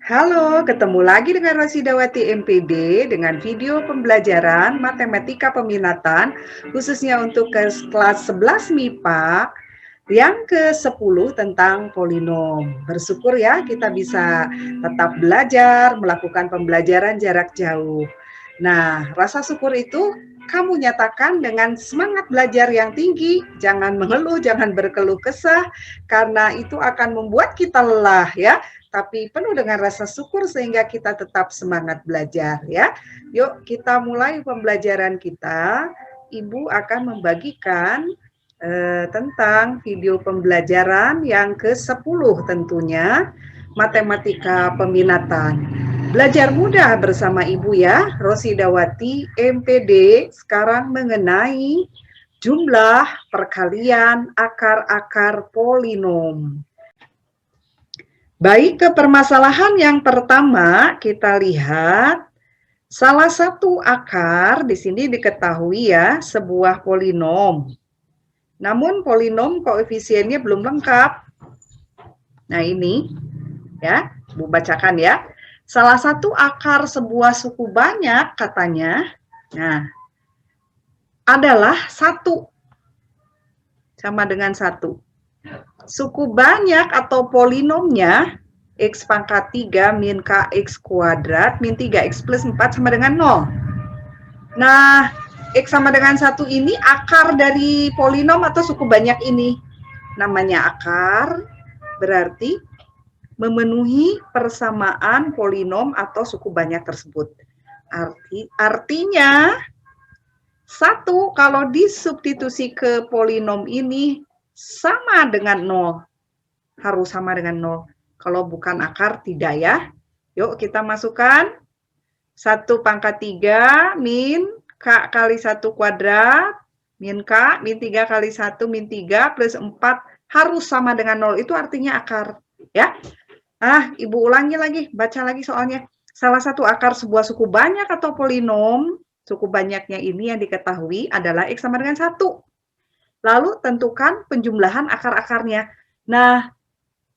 Halo, ketemu lagi dengan Rosidawati MPD dengan video pembelajaran Matematika Peminatan khususnya untuk kelas 11 MIPA yang ke-10 tentang polinom. Bersyukur ya kita bisa tetap belajar, melakukan pembelajaran jarak jauh. Nah, rasa syukur itu kamu nyatakan dengan semangat belajar yang tinggi, jangan mengeluh, jangan berkeluh kesah, karena itu akan membuat kita lelah ya, tapi penuh dengan rasa syukur sehingga kita tetap semangat belajar ya. Yuk kita mulai pembelajaran kita. Ibu akan membagikan tentang video pembelajaran yang ke-10 tentunya, Matematika Peminatan. Belajar mudah bersama Ibu ya, Rosidawati MPD, sekarang mengenai jumlah, perkalian, akar-akar polinom. Baik, ke permasalahan yang pertama kita lihat salah satu akar di sini diketahui ya, sebuah polinom. Namun polinom koefisiennya belum lengkap. Nah, ini ya, Bu bacakan ya. Salah satu akar sebuah suku banyak katanya, nah, adalah 1 sama dengan 1. Suku banyak atau polinomnya X pangkat 3 min KX kuadrat min 3X plus 4 sama dengan 0. Nah, X sama dengan 1 ini akar dari polinom atau suku banyak ini. Namanya akar, berarti memenuhi persamaan polinom atau suku banyak tersebut. Artinya, 1 kalau disubstitusi ke polinom ini sama dengan 0. Harus sama dengan 0. Kalau bukan akar, tidak ya. Yuk kita masukkan 1 pangkat 3 min K kali 1 kuadrat, min K, min 3 kali 1, min 3, plus 4, harus sama dengan 0. Itu artinya akar. Ya. Ibu ulangi lagi, baca lagi soalnya. Salah satu akar sebuah suku banyak atau polinom, suku banyaknya ini yang diketahui adalah X sama dengan 1. Lalu tentukan penjumlahan akar-akarnya. Nah,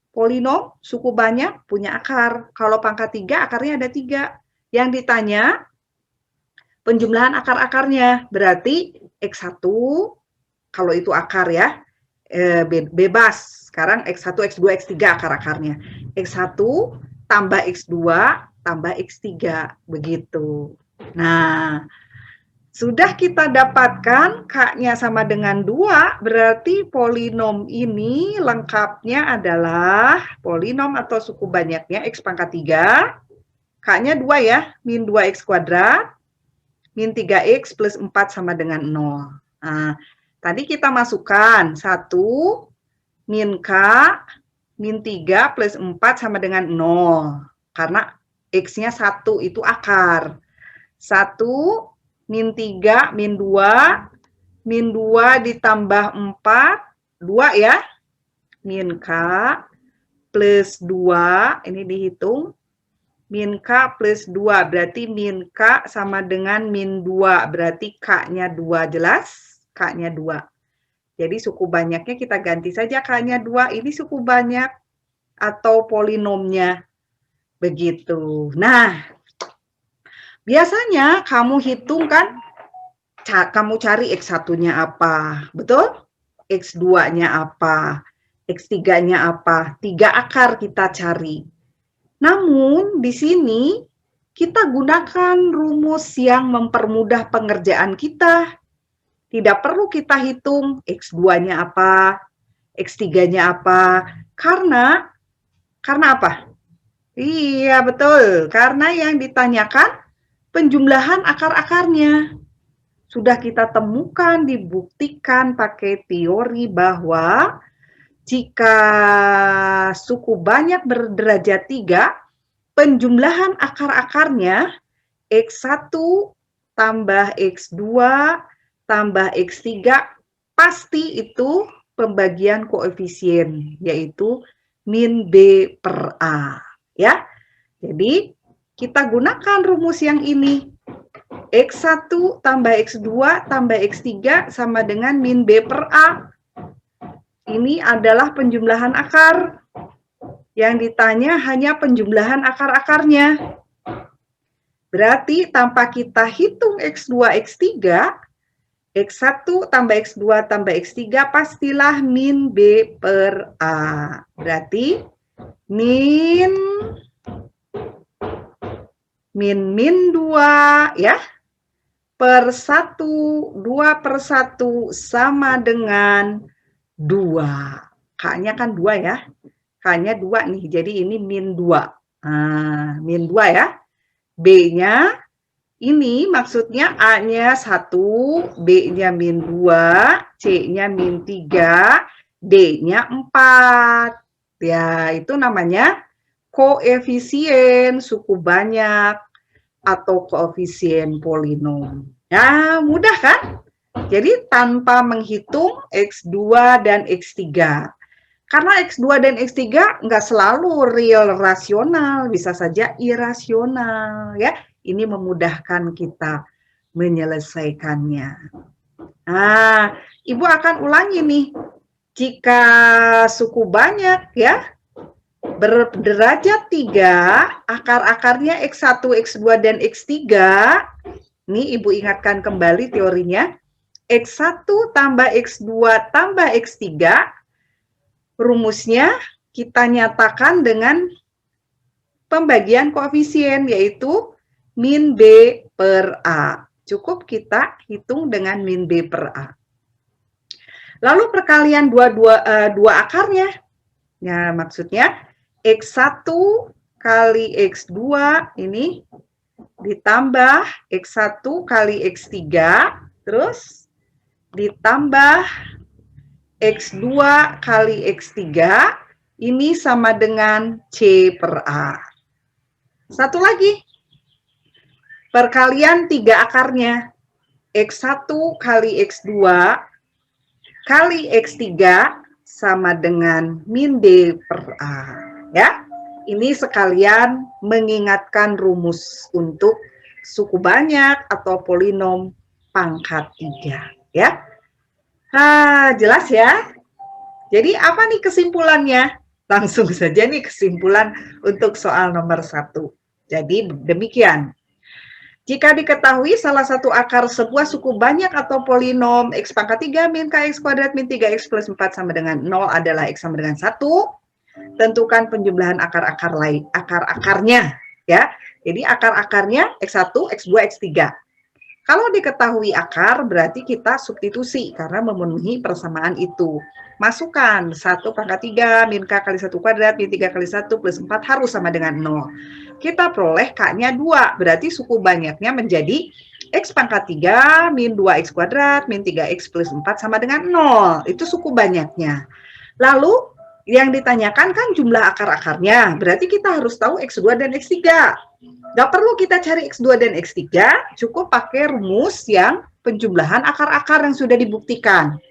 polinom suku banyak punya akar. Kalau pangkat 3 akarnya ada 3. Yang ditanya penjumlahan akar-akarnya. Berarti X1 kalau itu akar ya, bebas. Sekarang X1, X2, X3 akar-akarnya. X1 tambah X2 tambah X3 begitu. Nah, sudah kita dapatkan K-nya sama dengan 2, berarti polinom ini lengkapnya adalah polinom atau suku banyaknya X pangkat 3, K-nya 2 ya, min 2X kuadrat, min 3X plus 4 sama dengan 0. Nah, tadi kita masukkan 1, min K, min 3 plus 4 sama dengan 0. Karena X-nya 1 itu akar. 1, min 3, min 2, min 2 ditambah 4, 2 ya. Min K plus 2, ini dihitung. Min K plus 2, berarti min K sama dengan min 2, berarti K-nya 2, jelas? K-nya 2. Jadi suku banyaknya kita ganti saja K-nya 2, ini suku banyak atau polinomnya. Begitu. Nah, biasanya kamu hitung kan, kamu cari X1-nya apa, betul? X2-nya apa, X3-nya apa, 3 akar kita cari. Namun, di sini kita gunakan rumus yang mempermudah pengerjaan kita. Tidak perlu kita hitung X2-nya apa, X3-nya apa, karena apa? Iya, betul. Karena yang ditanyakan penjumlahan akar-akarnya. Sudah kita temukan, dibuktikan pakai teori bahwa jika suku banyak berderajat 3, penjumlahan akar-akarnya X1 tambah X2 tambah X3 pasti itu pembagian koefisien, yaitu min B per A. Ya, jadi kita gunakan rumus yang ini. X1 tambah X2 tambah X3 sama dengan min B per A. Ini adalah penjumlahan akar Yang ditanya hanya penjumlahan akar-akarnya. Berarti tanpa kita hitung X2, X3, X1 tambah X2 tambah X3 pastilah min B per A. Berarti min 2 ya per 1, 2 per 1 sama dengan 2. K-nya kan 2 ya. K-nya 2 nih, jadi ini min 2. Nah, min 2 ya. B-nya ini maksudnya A-nya 1, B-nya min 2, C-nya min 3, D-nya 4. Ya, itu namanya koefisien suku banyak atau koefisien polinom. Ya, mudah kan? Jadi tanpa menghitung X2 dan X3. Karena X2 dan X3 nggak selalu real rasional, bisa saja irasional. Ya, ini memudahkan kita menyelesaikannya. Nah, Ibu akan ulangi nih. Jika suku banyak ya, berderajat 3, akar-akarnya X1, X2, dan X3, ini Ibu ingatkan kembali teorinya, X1 tambah X2 tambah X3, rumusnya kita nyatakan dengan pembagian koefisien, yaitu min B per A. Cukup kita hitung dengan min B per A. Lalu perkalian dua akarnya, ya maksudnya X1 kali X2 ini ditambah X1 kali X3, terus ditambah X2 kali X3, ini sama dengan C per A. Satu lagi, perkalian 3 akarnya, X1 kali X2 kali X3 sama dengan min D per A. Ya, ini sekalian mengingatkan rumus untuk suku banyak atau polinom pangkat 3. Ya, nah, jelas ya? Jadi apa nih kesimpulannya? Langsung saja nih kesimpulan untuk soal nomor 1. Jadi demikian. Jika diketahui salah satu akar sebuah suku banyak atau polinom X pangkat 3 min KX kuadrat min 3X plus 4 sama dengan 0 adalah X sama dengan 1, tentukan penjumlahan akar-akar lain, akar-akarnya. Ya. Jadi akar-akarnya X1, X2, X3. Kalau diketahui akar, berarti kita substitusi karena memenuhi persamaan itu. Masukkan 1 pangkat 3 min K kali 1 kuadrat min 3 kali 1 plus 4 harus sama dengan 0. Kita peroleh K-nya 2, berarti suku banyaknya menjadi X pangkat 3 min 2X kuadrat min 3X plus 4 sama dengan 0. Itu suku banyaknya. Lalu yang ditanyakan kan jumlah akar-akarnya, berarti kita harus tahu X2 dan X3. Nggak perlu kita cari X2 dan X3, cukup pakai rumus yang penjumlahan akar-akar yang sudah dibuktikan.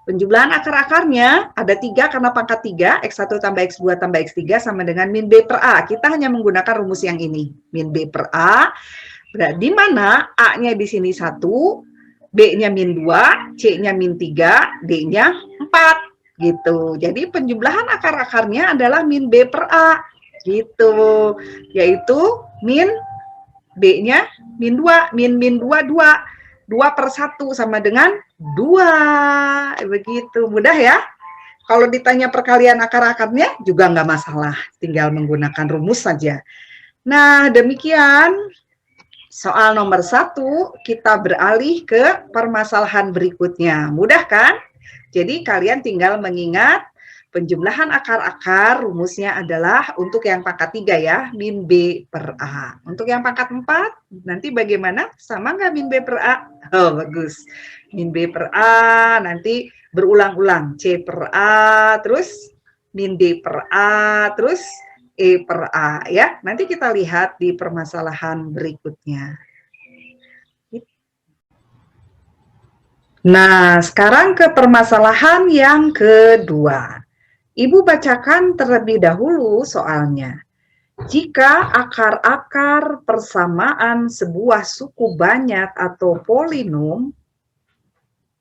Penjumlahan akar-akarnya ada 3 karena pangkat 3, X1 tambah X2 tambah X3 sama dengan min B per A. Kita hanya menggunakan rumus yang ini, min B per A, di mana A-nya di sini 1, B-nya min 2, C-nya min 3, D-nya 4. Gitu. Jadi penjumlahan akar-akarnya adalah min B per A. Gitu, yaitu min B-nya min 2, min 2, 2 per 1 sama dengan 2. Begitu, mudah ya. Kalau ditanya perkalian akar-akarnya juga nggak masalah, tinggal menggunakan rumus saja. Nah, demikian soal nomor 1, kita beralih ke permasalahan berikutnya. Mudah kan? Jadi kalian tinggal mengingat penjumlahan akar-akar, rumusnya adalah untuk yang pangkat 3 ya, min B per A. Untuk yang pangkat 4, nanti bagaimana? Sama nggak min B per A? Oh, bagus. Min B per A, nanti berulang-ulang. C per A, terus min D per A, terus E per A. Ya, nanti kita lihat di permasalahan berikutnya. Nah, sekarang ke permasalahan yang kedua. Ibu bacakan terlebih dahulu soalnya. Jika akar-akar persamaan sebuah suku banyak atau polinom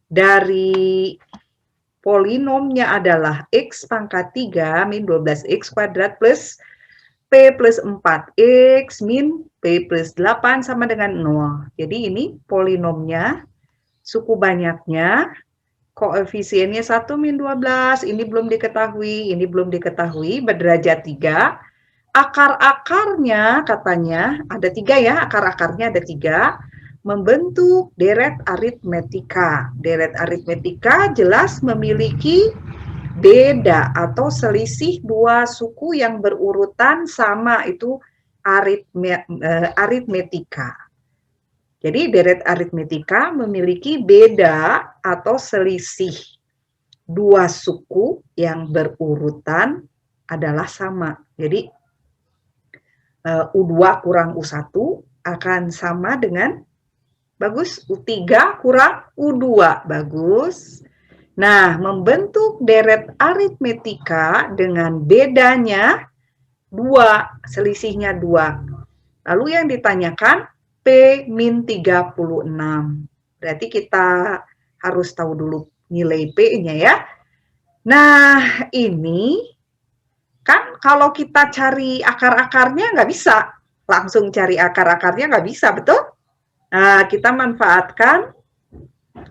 dari polinomnya adalah X pangkat 3 min 12X kuadrat plus P plus 4X min P plus 8 sama dengan 0. Jadi ini polinomnya, suku banyaknya, koefisiennya 1 min 12, ini belum diketahui, berderajat 3. Akar-akarnya katanya ada 3 ya, akar-akarnya ada 3, membentuk deret aritmetika. Deret aritmetika jelas memiliki beda atau selisih dua suku yang berurutan sama, itu aritmetika. Jadi deret aritmetika memiliki beda atau selisih dua suku yang berurutan adalah sama. Jadi U2 kurang U1 akan sama dengan, bagus, U3 kurang U2, bagus. Nah, membentuk deret aritmetika dengan bedanya 2, selisihnya 2. Lalu yang ditanyakan P min 36. Berarti kita harus tahu dulu nilai P-nya ya. Nah, ini kan kalau kita cari akar-akarnya nggak bisa. Langsung cari akar-akarnya nggak bisa, betul? Nah, kita manfaatkan,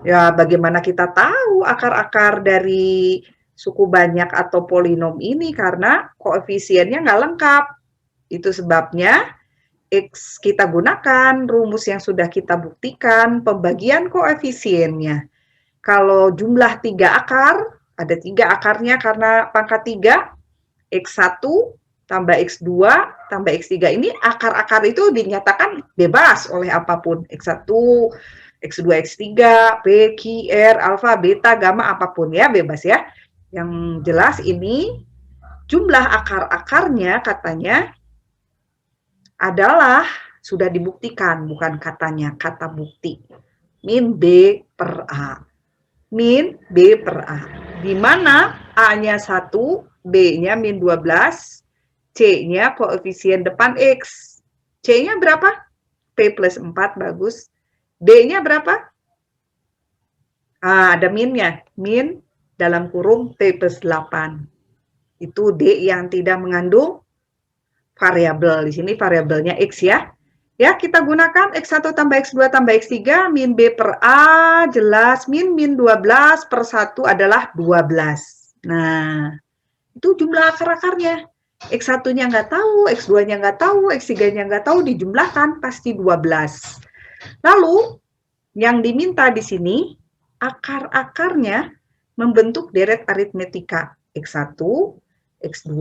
ya bagaimana kita tahu akar-akar dari suku banyak atau polinom ini, karena koefisiennya nggak lengkap. Itu sebabnya X kita gunakan rumus yang sudah kita buktikan, pembagian koefisiennya. Kalau jumlah 3 akar, ada 3 akarnya karena pangkat 3, X1 tambah X2 tambah X3. Ini akar-akar itu dinyatakan bebas oleh apapun. X1, X2, X3, P, Q, R, alfa, beta, gamma, apapun ya, bebas ya. Yang jelas ini jumlah akar-akarnya katanya adalah sudah dibuktikan, bukan katanya, kata bukti. Min B per A. Min B per A. Di mana A-nya 1, B-nya min 12, C-nya koefisien depan X. C-nya berapa? P plus 4, bagus. D-nya berapa? Ada minnya. Min dalam kurung P plus 8. Itu D yang tidak mengandung variabel. Di sini variabelnya X ya. Ya, kita gunakan X1 tambah X2 tambah X3, min B per A, jelas, min 12 per 1 adalah 12. Nah, itu jumlah akar-akarnya. X1-nya nggak tahu, X2-nya nggak tahu, X3-nya nggak tahu, dijumlahkan pasti 12. Lalu, yang diminta di sini, akar-akarnya membentuk deret aritmetika. X1, X2,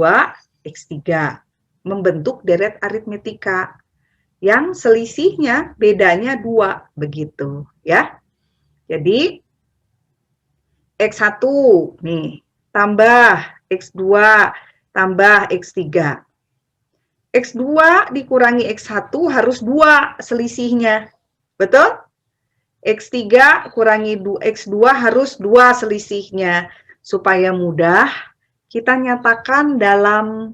X3. Membentuk deret aritmetika. Yang selisihnya bedanya 2, begitu ya. Jadi X1 nih tambah X2 tambah X3. X2 dikurangi X1 harus 2 selisihnya. Betul? X3 kurangi X2 harus 2 selisihnya. Supaya mudah kita nyatakan dalam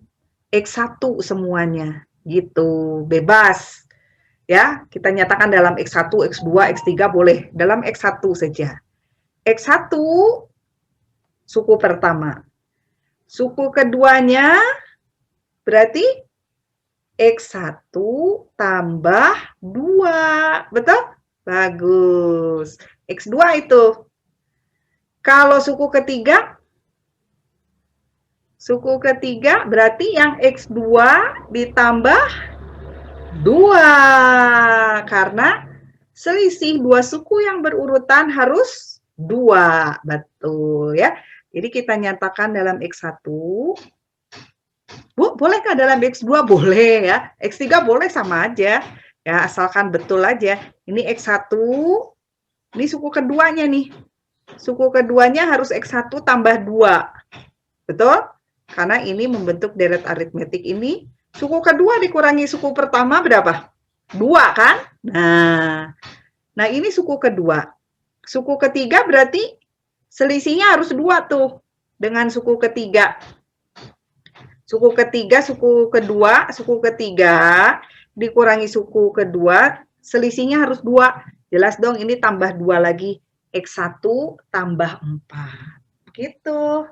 X1 semuanya. Gitu, bebas. Ya, kita nyatakan dalam X1, X2, X3 boleh. Dalam X1 saja. X1 suku pertama. Suku keduanya berarti X1 tambah 2. Betul? Bagus. X2 itu. Kalau suku ketiga berarti yang X2 ditambah 2. Karena selisih 2 suku yang berurutan harus 2. Betul ya. Jadi kita nyatakan dalam X1. Bu, bolehkah dalam X2? Boleh ya. X3 boleh sama aja. Ya, asalkan betul aja. Ini X1. Ini suku keduanya nih. Suku keduanya harus X1 tambah 2. Betul? Karena ini membentuk deret aritmetik ini. Suku kedua dikurangi suku pertama berapa? 2 kan? Nah ini suku kedua. Suku ketiga berarti selisihnya harus 2 tuh. Dengan suku ketiga. Suku ketiga, suku kedua, suku ketiga dikurangi suku kedua, selisihnya harus 2. Jelas dong ini tambah 2 lagi. X1 tambah 4. Gitu.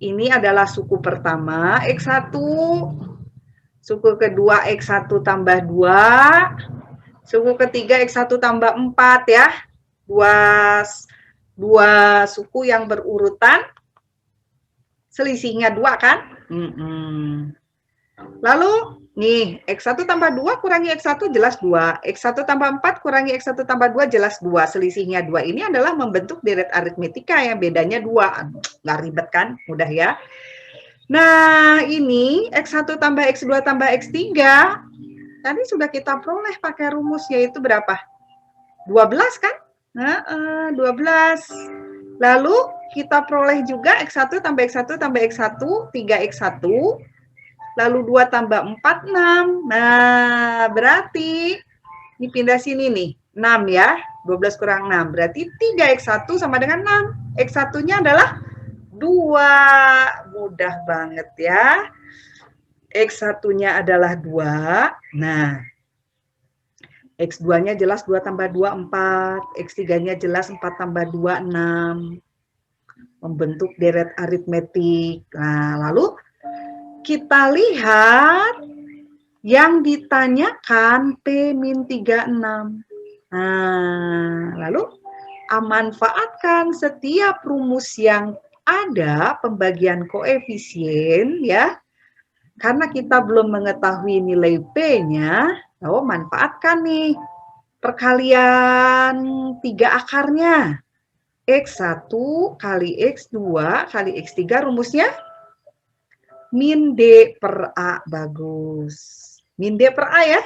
Ini adalah suku pertama, X1. Suku kedua, X1 tambah 2. Suku ketiga, X1 tambah 4 ya. Dua suku yang berurutan. Selisihnya 2 kan? Lalu, nih, X1 tambah 2 kurangi X1 jelas 2. X1 tambah 4 kurangi X1 tambah 2 jelas 2. Selisihnya 2 ini adalah membentuk deret aritmetika yang bedanya 2. Nggak ribet kan? Mudah ya. Nah, ini X1 tambah X2 tambah X3. Tadi sudah kita peroleh pakai rumus, yaitu berapa? 12 kan? 12. Lalu, kita peroleh juga X1 tambah X1 tambah X1, 3X1. Lalu 2 tambah 4, 6. Nah, berarti ini pindah sini nih, 6 ya. 12 kurang 6. Berarti 3X1 sama dengan 6. X1-nya adalah 2. Mudah banget ya. X1-nya adalah 2. Nah, X2-nya jelas 2 tambah 2, 4. X3-nya jelas 4 tambah 2, 6. Membentuk deret aritmetik. Nah, lalu kita lihat yang ditanyakan P-36. Nah, lalu manfaatkan setiap rumus yang ada pembagian koefisien ya. Karena kita belum mengetahui nilai P-nya, manfaatkan nih perkalian 3 akarnya. X1 kali X2 kali X3 rumusnya min D per A. Bagus. Min D per A ya.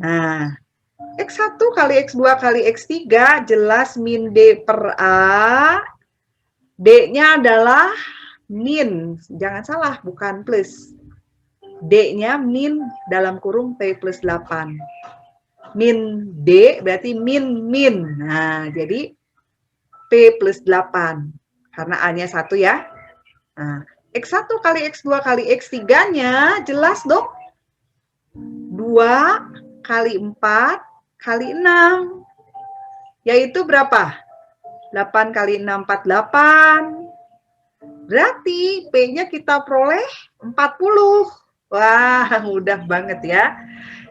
Nah, X1 kali X2 kali X3 jelas min D per A. D-nya adalah min. Jangan salah, bukan plus. D-nya min dalam kurung P plus 8. Min D berarti min. Nah, jadi P plus 8. Karena A-nya 1 ya. Nah, X1 kali X2 kali X3-nya jelas dong. 2 kali 4 kali 6. Yaitu berapa? 8 kali 6, 48. Berarti P-nya kita peroleh 40. Wah, mudah banget ya.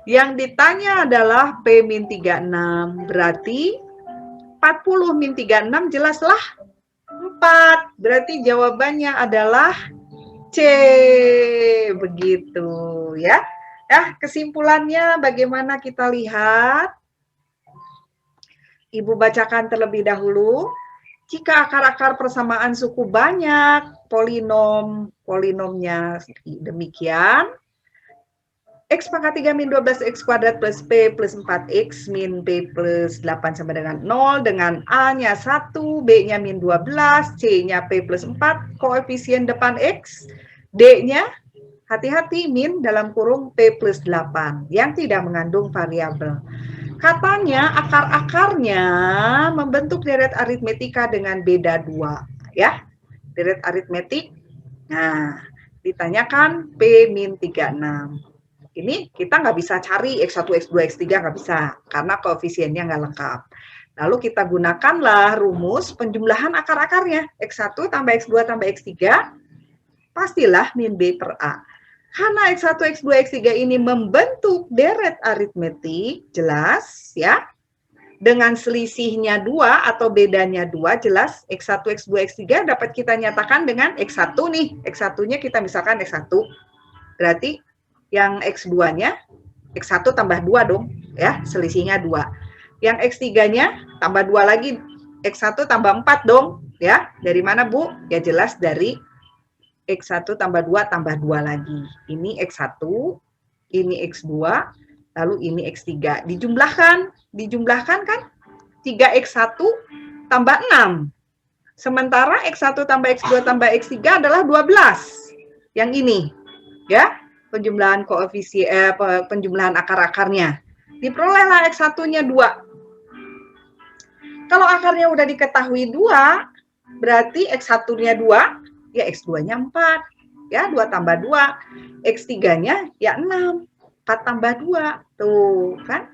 Yang ditanya adalah P-36. Berarti 40 min 36 jelaslah 4. Berarti jawabannya adalah C. Begitu ya. Kesimpulannya bagaimana kita lihat? Ibu bacakan terlebih dahulu. Jika akar-akar persamaan suku banyak, polinomnya demikian. X pangkat 3 min 12 X kuadrat plus P plus 4X min P plus 8 sama dengan 0 dengan A-nya 1, B-nya min 12, C-nya P plus 4, koefisien depan X, D-nya hati-hati min dalam kurung P plus 8 yang tidak mengandung variabel. Katanya akar-akarnya membentuk deret aritmetika dengan beda 2 ya. Deret aritmetik. Nah, ditanyakan P min 36. Ini kita nggak bisa cari X1, X2, X3 nggak bisa karena koefisiennya nggak lengkap. Lalu kita gunakanlah rumus penjumlahan akar-akarnya. X1 tambah X2 tambah X3 pastilah min B per A. Karena X1, X2, X3 ini membentuk deret aritmetik, jelas ya. Dengan selisihnya 2 atau bedanya 2, jelas X1, X2, X3 dapat kita nyatakan dengan X1 nih. X1-nya kita misalkan X1. Berarti yang X2-nya X1 tambah 2 dong, ya, selisihnya 2. Yang X3-nya tambah 2 lagi, X1 tambah 4 dong, ya. Dari mana, Bu? Ya jelas dari X1 tambah 2 tambah 2 lagi. Ini X1, ini X2, lalu ini X3. Dijumlahkan kan? 3X1 tambah 6. Sementara X1 tambah X2 tambah X3 adalah 12. Yang ini, ya. Penjumlahan koefisien penjumlahan akar-akarnya. Diperolehlah X1-nya 2. Kalau akarnya udah diketahui 2, berarti X1-nya 2, ya X2-nya 4. Ya, 2 tambah 2. X3-nya ya 6. 4 tambah 2. Tuh, kan?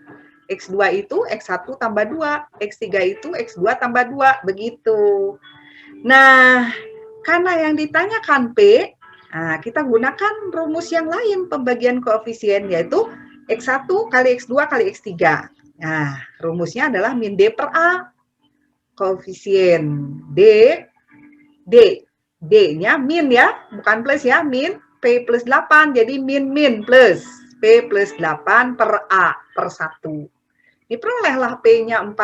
X2 itu X1 tambah 2. X3 itu X2 tambah 2. Begitu. Nah, karena yang ditanyakan P, nah, kita gunakan rumus yang lain pembagian koefisien, yaitu X1 kali X2 kali X3. Nah, rumusnya adalah min D per A. Koefisien D-nya min ya, bukan plus ya, min. P plus 8, jadi min plus. P plus 8 per A per 1. Diperolehlah P-nya 40.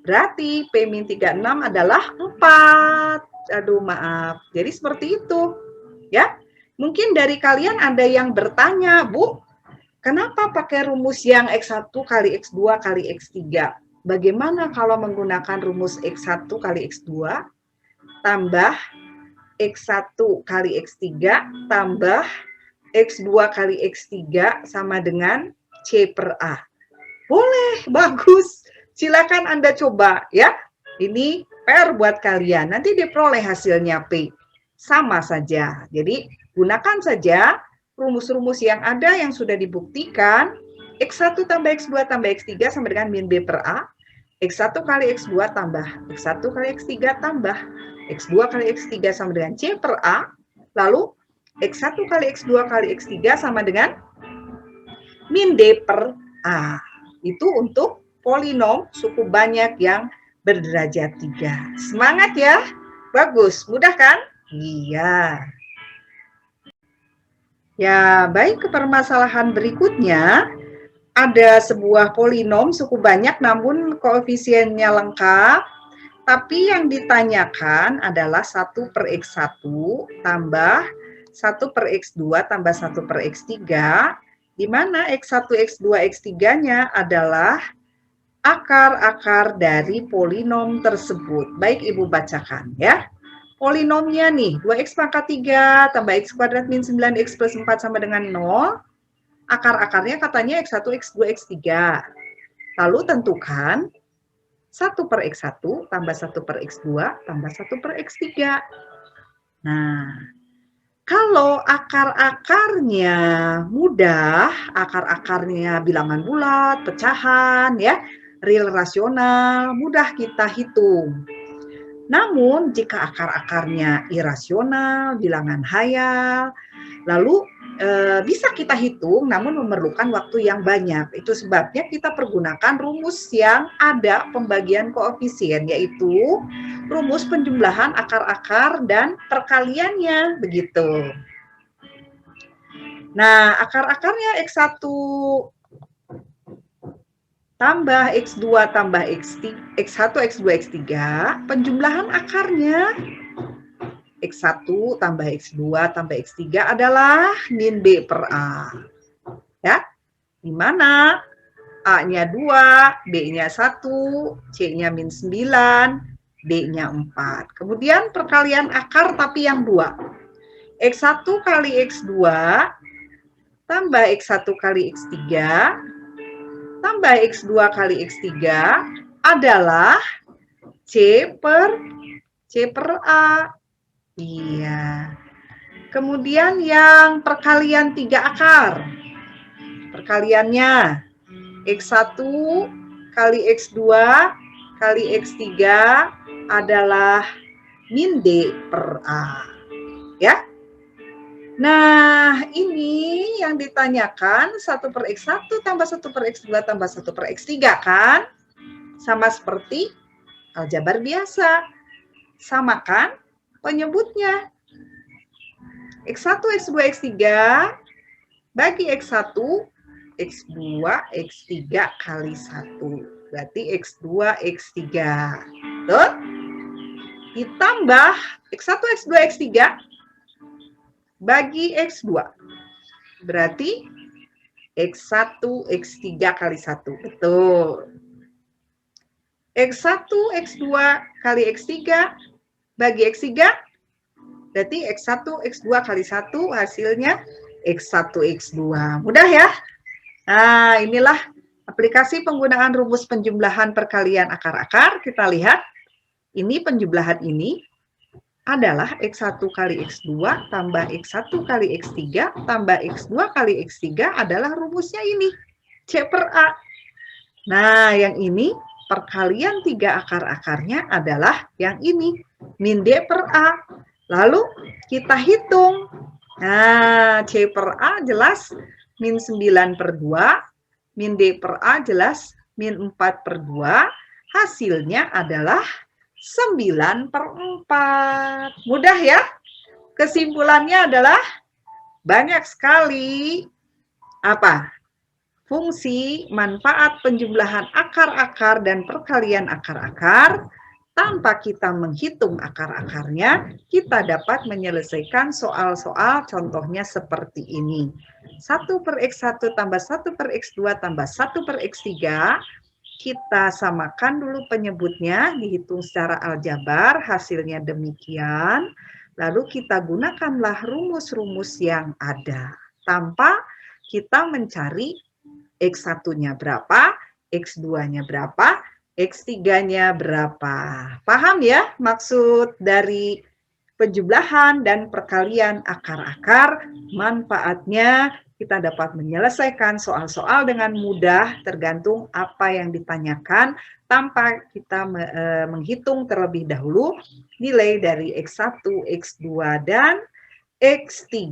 Berarti P-36 adalah 4. Aduh, maaf. Jadi seperti itu. Ya, mungkin dari kalian ada yang bertanya, Bu, kenapa pakai rumus yang X1 kali X2 kali X3? Bagaimana kalau menggunakan rumus X1 kali X2 tambah X1 kali X3 tambah X2 kali X3 sama dengan C per A? Boleh, bagus. Silakan Anda coba ya. Ini PR buat kalian. Nanti diperoleh hasilnya P. Sama saja. Jadi gunakan saja rumus-rumus yang ada yang sudah dibuktikan. X1 tambah X2 tambah X3 sama dengan min B per A. X1 kali X2 tambah X1 kali X3 tambah X2 kali X3 sama dengan C per A. Lalu X1 kali X2 kali X3 sama dengan min D per A. Itu untuk polinom suku banyak yang berderajat 3. Semangat ya. Bagus. Mudah kan? Iya. Ya, baik, ke permasalahan berikutnya. Ada sebuah polinom suku banyak namun koefisiennya lengkap. Tapi yang ditanyakan adalah 1 per X1 tambah 1 per X2 tambah 1 per X3, di mana X1, X2, X3-nya adalah akar-akar dari polinom tersebut. Baik, Ibu bacakan ya. Polinomnya nih, 2X pangkat 3 tambah X kuadrat min 9X plus 4 sama dengan 0. Akar-akarnya katanya X1, X2, X3. Lalu tentukan 1 per X1 tambah 1 per X2 tambah 1 per X3. Nah, kalau akar-akarnya mudah, akar-akarnya bilangan bulat, pecahan, ya, real rasional, mudah kita hitung. Namun, jika akar-akarnya irasional, bilangan hayal, lalu bisa kita hitung, namun memerlukan waktu yang banyak. Itu sebabnya kita pergunakan rumus yang ada pembagian koefisien, yaitu rumus penjumlahan akar-akar dan perkaliannya, begitu. Nah, akar-akarnya X1 tambah X2 tambah X1, X2, X3, penjumlahan akarnya X1 tambah X2 tambah X3 adalah min B per A. Ya, di mana A-nya 2, B-nya 1, C-nya min 9, D-nya 4. Kemudian perkalian akar tapi yang 2. X1 kali X2 tambah X1 kali X3 tambah X2 kali X3 adalah C per A. Iya. Kemudian yang perkalian 3 akar. Perkaliannya X1 kali X2 kali X3 adalah min D per A. Ya. Nah, ini yang ditanyakan 1 per X1 tambah 1 per X2 tambah 1 per X3 kan? Sama seperti aljabar biasa. Samakan penyebutnya. X1, X2, X3 bagi X1, X2, X3 kali 1. Berarti X2, X3. Tuh. Ditambah X1, X2, X3 bagi X2. Berarti X1, X3 kali 1. Betul. X1, X2 kali X3 bagi X3. Berarti X1, X2 kali 1 hasilnya X1, X2. Mudah ya? Nah, inilah aplikasi penggunaan rumus penjumlahan perkalian akar-akar. Kita lihat, ini penjumlahan ini adalah X1 kali X2 tambah X1 kali X3 tambah X2 kali X3 adalah rumusnya ini, C per A. Nah, yang ini perkalian 3 akar-akarnya adalah yang ini, min D per A. Lalu kita hitung. Nah, C per A jelas min 9 per 2, min D per A jelas min 4 per 2, hasilnya adalah 9 per 4. Mudah ya? Kesimpulannya adalah banyak sekali fungsi, manfaat penjumlahan akar-akar dan perkalian akar-akar. Tanpa kita menghitung akar-akarnya, kita dapat menyelesaikan soal-soal contohnya seperti ini. 1 per X1 tambah 1 per X2 tambah 1 per X3, kita samakan dulu penyebutnya, dihitung secara aljabar, hasilnya demikian. Lalu kita gunakanlah rumus-rumus yang ada, tanpa kita mencari X1-nya berapa, X2-nya berapa, X3-nya berapa. Paham ya maksud dari penjumlahan dan perkalian akar-akar? Manfaatnya kita dapat menyelesaikan soal-soal dengan mudah tergantung apa yang ditanyakan tanpa kita menghitung terlebih dahulu nilai dari X1, X2, dan X3.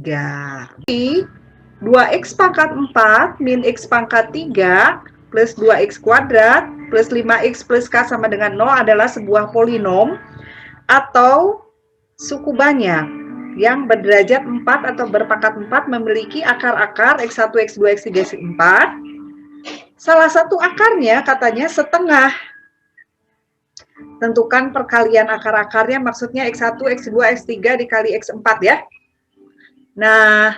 2X pangkat 4 min X pangkat 3 plus 2X kuadrat plus 5X plus K sama dengan 0 adalah sebuah polinom atau suku banyak yang berderajat 4 atau berpangkat 4 memiliki akar-akar X1, X2, X3, X4. Salah satu akarnya katanya setengah. Tentukan perkalian akar-akarnya, maksudnya X1, X2, X3 dikali X4 ya. Nah,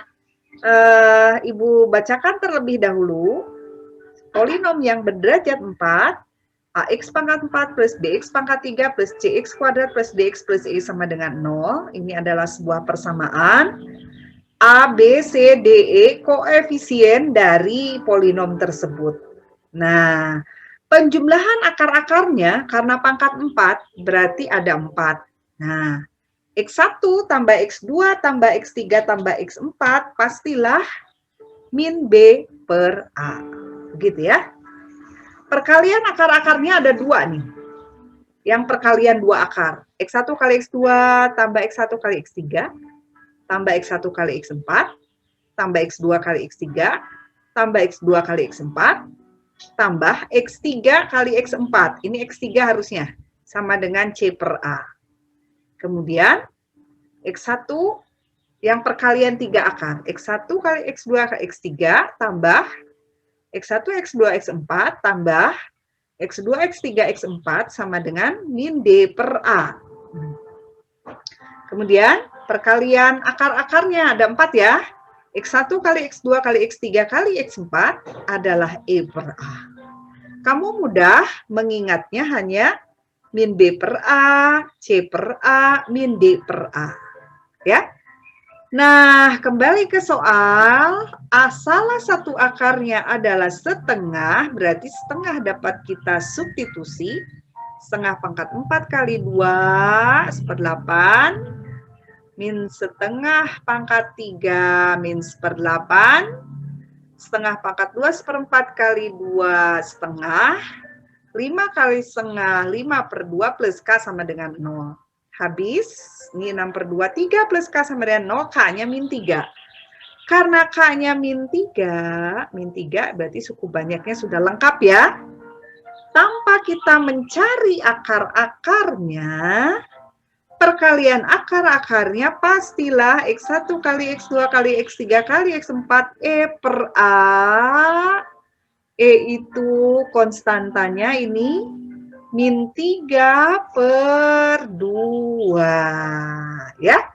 Ibu bacakan terlebih dahulu polinom yang berderajat 4, AX pangkat 4 plus BX pangkat 3 plus CX kuadrat plus DX plus E sama dengan 0. Ini adalah sebuah persamaan. A, B, C, D, E koefisien dari polinom tersebut. Nah, penjumlahan akar-akarnya karena pangkat 4 berarti ada 4. Nah, X1 tambah X2 tambah X3 tambah X4 pastilah min B per A. Begitu ya. Perkalian akar-akarnya ada 2 nih. Yang perkalian 2 akar. X1 kali X2 tambah X1 kali X3 tambah X1 kali X4 tambah X2 kali X3 tambah X2 kali X4 tambah X3 kali X4. Ini X3 harusnya sama dengan C per A. Kemudian X1 yang perkalian 3 akar. X1 kali X2 kali X3 tambah X1, X2, X4 tambah X2, X3, X4 sama dengan min D per A. Kemudian perkalian akar-akarnya ada 4 ya. X1 kali X2 kali X3 kali X4 adalah E per A. Kamu mudah mengingatnya hanya min B per A, C per A, min D per A. Ya. Nah, kembali ke soal, salah satu akarnya adalah setengah, berarti setengah dapat kita substitusi. Setengah pangkat 4 kali 2, /8, min setengah pangkat 3, min /8, setengah pangkat 2/4 kali 2 setengah, 5 kali setengah, 5 per 2 plus K sama dengan 0. Habis, ini 6 per 2, 3 plus K sama dengan 0, K-nya min 3. Karena K-nya min 3 berarti suku banyaknya sudah lengkap ya. Tanpa kita mencari akar-akarnya, perkalian akar-akarnya pastilah X1 kali X2 kali X3 kali X4 E per A. E itu konstantanya ini min 3 per 2. Ya,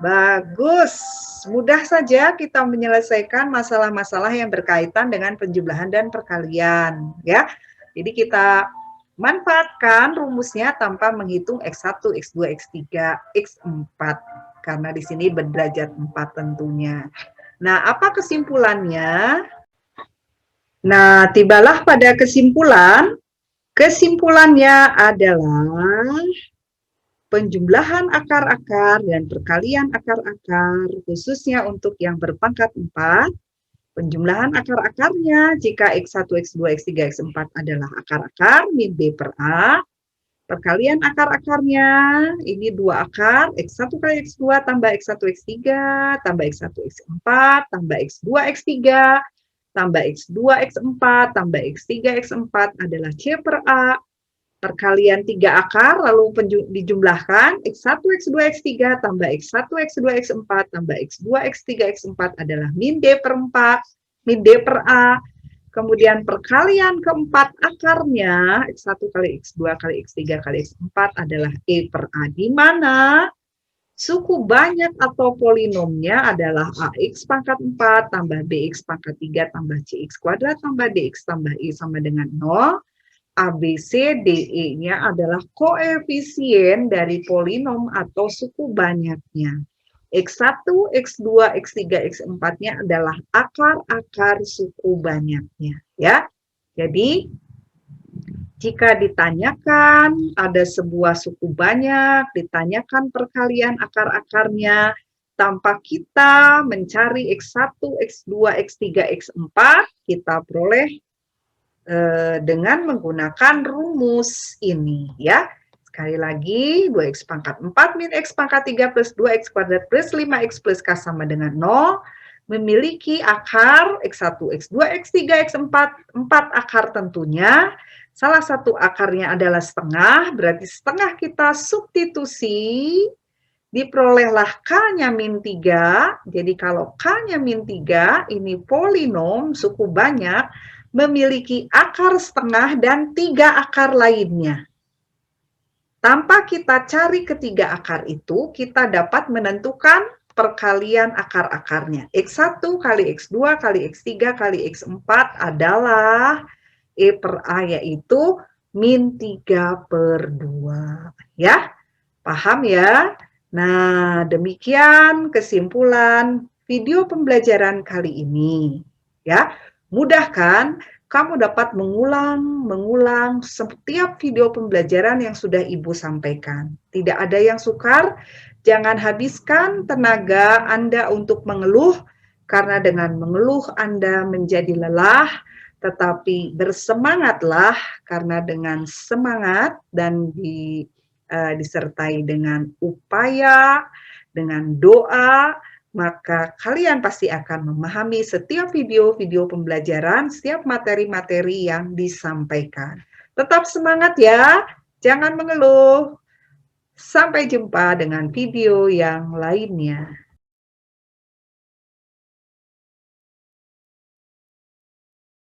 bagus. Mudah saja kita menyelesaikan masalah-masalah yang berkaitan dengan penjumlahan dan perkalian. Ya, jadi kita manfaatkan rumusnya tanpa menghitung X1, X2, X3, X4. Karena di sini berderajat 4 tentunya. Nah, apa kesimpulannya? Nah, tibalah pada kesimpulan. Kesimpulannya adalah penjumlahan akar-akar dan perkalian akar-akar, khususnya untuk yang berpangkat 4, Penjumlahan akar-akarnya, jika X1, X2, X3, X4 adalah akar-akar, min B per A. Perkalian akar-akarnya, ini 2 akar, X1 kali X2 tambah X1, X3, tambah X1, X4, tambah X2, X3, tambah X2, X4, tambah X3, X4 adalah C per A. Perkalian 3 akar, lalu dijumlahkan, X1, X2, X3, tambah X1, X2, X4, tambah X2, X3, X4 adalah min D per 4, min D per A. Kemudian perkalian keempat akarnya, X1 kali X2 kali X3 kali X4 adalah E per A, di mana suku banyak atau polinomnya adalah AX pangkat 4 tambah BX pangkat 3 tambah CX kuadrat tambah DX tambah E sama dengan 0. A, B, C, D, E-nya adalah koefisien dari polinom atau suku banyaknya. X1, X2, X3, X4-nya adalah akar-akar suku banyaknya. Ya. Jadi, jika ditanyakan ada sebuah suku banyak, ditanyakan perkalian akar-akarnya, tanpa kita mencari X1, X2, X3, X4, kita peroleh dengan menggunakan rumus ini ya. Sekali lagi, 2x pangkat 4 min x pangkat 3 plus 2x kuadrat plus 5x plus k sama dengan 0 memiliki akar x1, x2, x3, x4, 4 akar tentunya. Salah satu akarnya adalah setengah, berarti setengah kita substitusi, diperolehlah k-nya min 3. Jadi kalau k-nya min 3, ini polinom suku banyak, memiliki akar setengah dan 3 akar lainnya. Tanpa kita cari ketiga akar itu, kita dapat menentukan perkalian akar-akarnya. X1 kali X2 kali X3 kali X4 adalah E per A, yaitu min 3 per 2. Ya, paham ya? Nah, demikian kesimpulan video pembelajaran kali ini. Ya, mudah kan? Kamu dapat mengulang setiap video pembelajaran yang sudah Ibu sampaikan. Tidak ada yang sukar, jangan habiskan tenaga Anda untuk mengeluh, karena dengan mengeluh Anda menjadi lelah, tetapi bersemangatlah, karena dengan semangat dan disertai dengan upaya, dengan doa, maka kalian pasti akan memahami setiap video-video pembelajaran, setiap materi-materi yang disampaikan. Tetap semangat ya, jangan mengeluh. Sampai jumpa dengan video yang lainnya.